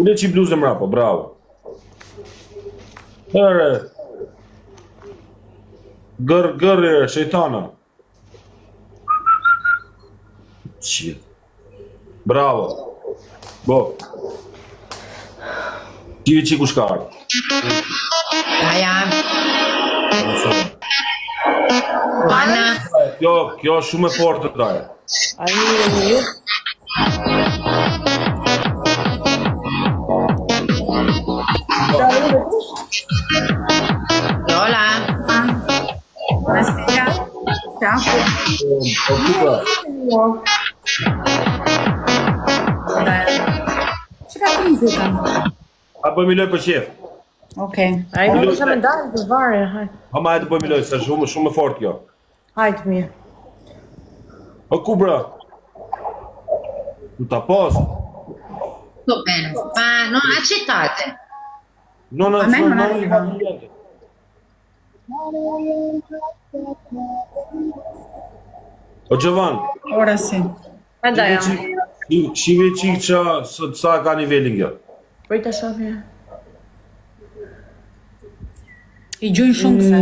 Ule që i bluzë mrapa, bravo. Ere. Gërë, shejtana. Qi. Bravo. Bo. Qive që ku shkarë. Aja. Ana. Kjo është shumë e fortë të daje. Hola. Buonasera. Ciao. Që ka të muzikën? A bëjmë i loj për qef. Okej. Ai nuk është më dalë të vare, hajde. Ama hajtë bëjmë i loj, se shumë e fortë kjo. Hajde mirë. O ku bra? Tu ta posto? Tutto bene. Ma non accettate. Non A me non arriva. O Gjovan, Ora sì. Andaj. shive qikë që sa ka nivelin kjo. Prit të shohë. I gjojnë shumë këse.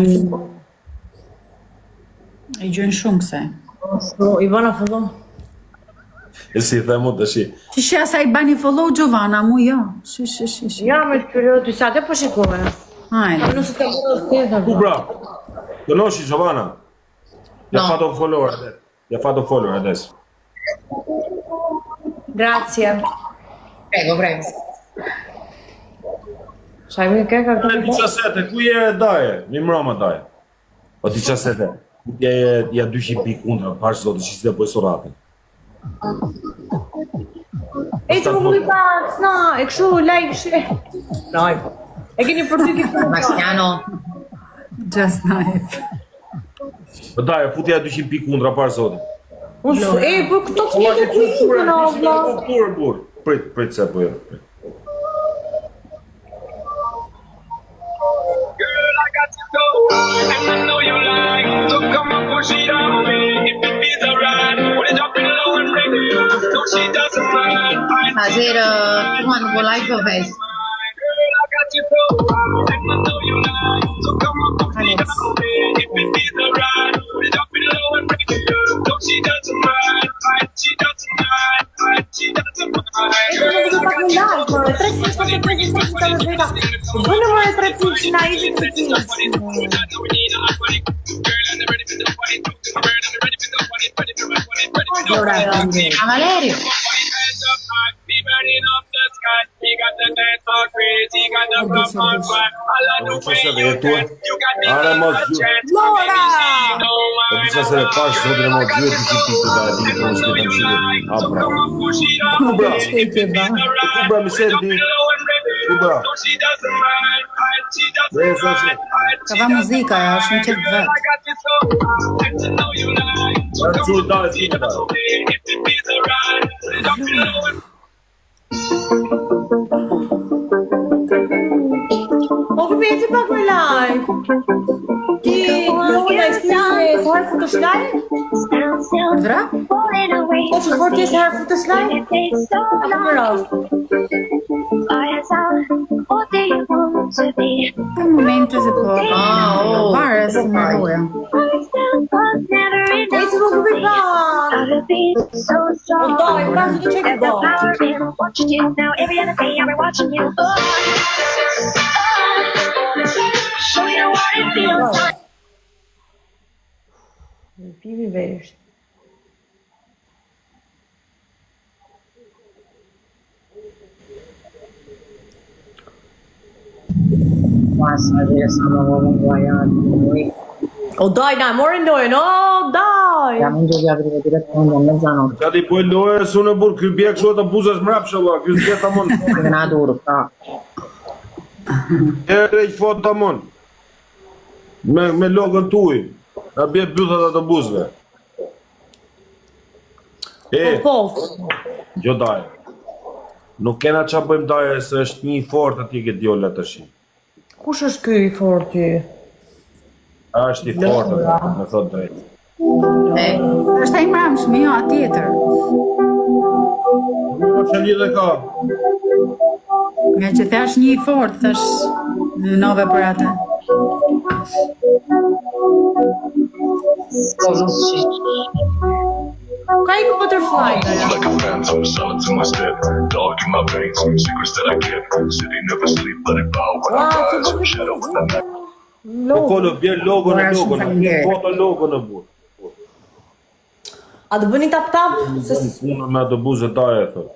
I gjojnë shumë këse. Ivana fillon. E si themu të shi. Që shë asa i bani follow Giovanna, mu jo. Shi. Ja, me shpyrë ty sa të po shikove. Hajde. Nëse të bërë të Ku bra? Conosci Giovanna? Ja No. fatto un follower adesso. Ja fatto un follower adesso. Grazie. Prego, prego. Sai me che ka E 17, ku je daje? Mi mrama daje. O 17. Ja 200 pikë kundra, pash zotë që si dhe bëjë sorate. E të më bëj pas, na, e kështu, like, share. Like. E keni për ty këtë Bastiano. Just knife. Po daje, futi ja 200 pikë kundra, pash zotë. Unë, e, për këto të një të kujtë, na, vla. Burë. Prit se po jo. Girl, I got to go, and I know you like. So come on, push it on me. If it feels alright, put it up in low and ready. No, she doesn't mind. Fazer quando vou lá e vou ver. Girl, I got to go, and I know you like. So come on, push it on me. If it feels alright, put it up in low and ready. No, she doesn't mind. She doesn't mind. She doesn't mind. Girl, I got to go. Bënë më e 3 na i të A Valerio. Are mos gjurë. E pisa se pash zotë në mos gjurë, të që pikë të daje, të në shkëtë në shkëtë. A, bravo. Ku bra? Ku bra, mi sendi? Ku bra? Dhe e sa që? Ka dha muzika, ja, është në qëtë vetë. Ja në qurë daje, të daje. Po përmeti pak me like. Ti nuk e shti se herë fu të shlaj? Vra? Po që fort jesë herë fu të shlaj? A të më rast. Në momente se po. Vare se më roja. E që më përbi pa. O doj, pra që të qekë do. Pivi vesh. O daj, na, mori lojën, o daj! Qa ti poj loje, su në burë, këj bjek shuat të buzës mrapë shëlla, këj zbjet të mon. E rejq fot të mon. Me logën tuj, a bjet bythat atë buzëve. E, Po, gjo daje. Nuk kena qa bëjmë daje, se është një fort ati këtë djolla të shi. kush është ky i forti? A është i fort, me thot drejt. Është ai mramshmi, jo, atjetër. Nuk që lidhe ka. Nga që thash një i fort, thash nove për atë. Po nuk shi. Ka i butterfly. Like a phantom, silence in my step. Dog in my veins, secrets that I kept. City never sleep, let it bow when I rise. From shadow in the night. Po kolo, bjerë logo në Ora, logo, shumë në faleminderit. foto logo në burë. A të bëni tap-tap? Punë me autobusët taje, thot.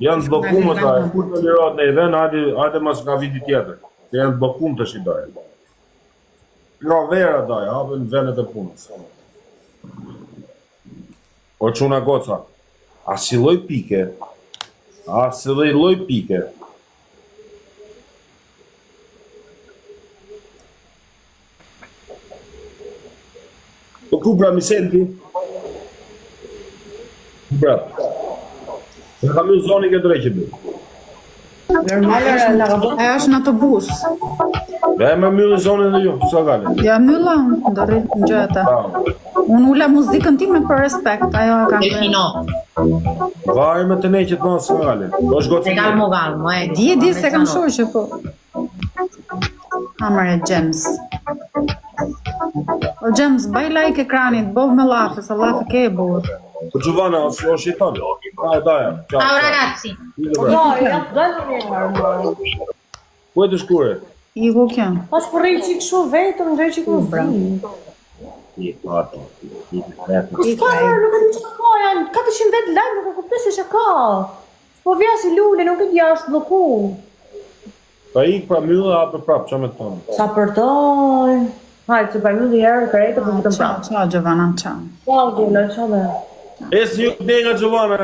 Janë të bllokuar taje, kur të lirohet në event, hajde mas nga viti tjetër. Se janë të bllokuar tash i taje. Jo vera taje, hapën vendet e punës. O çuna goca. A si lloj pike? A si lloj pike? Po ku pra mi senti? Bra. Ne kam një zonë që drejtë bëj. Normal është, ajo është në autobus. Dhe e me mbyllë zonën e ju, sa gale. Ja mylla, do rrit në gjëta. Unë ula muzikën time për respekt, ajo e kam bërë. Delfino. Vaj me të neqet ma sa gale. Do është gocë Calmo, calmo, Di se kam shoqë, po. Hamër e James. O James, baj like ekranit, bov me lafe, se lafe ke e burë. Po Giovanna, o shiton. Daja. Ciao ragazzi. Daj, daj një herë. Ku e të shkure? I ku kjo? Pas për rejë që këshu vetëm, rejë që këshu zi. I pato. Ska mërë, nuk e di që ka, janë 400 vetë lajmë, nuk e kupte se që ka. Po vja si lule, nuk e di ashtë bloku. Pa ik pra myllë, hapë prapë, që me të tonë. Sa për toj. Hajtë, që pa mjë herë, kërejtë, për vitëm Ciao, prapë. ciao Giovanna, ciao. Ciao, Gjela, ciao dhe. E si ju denga Giovanna,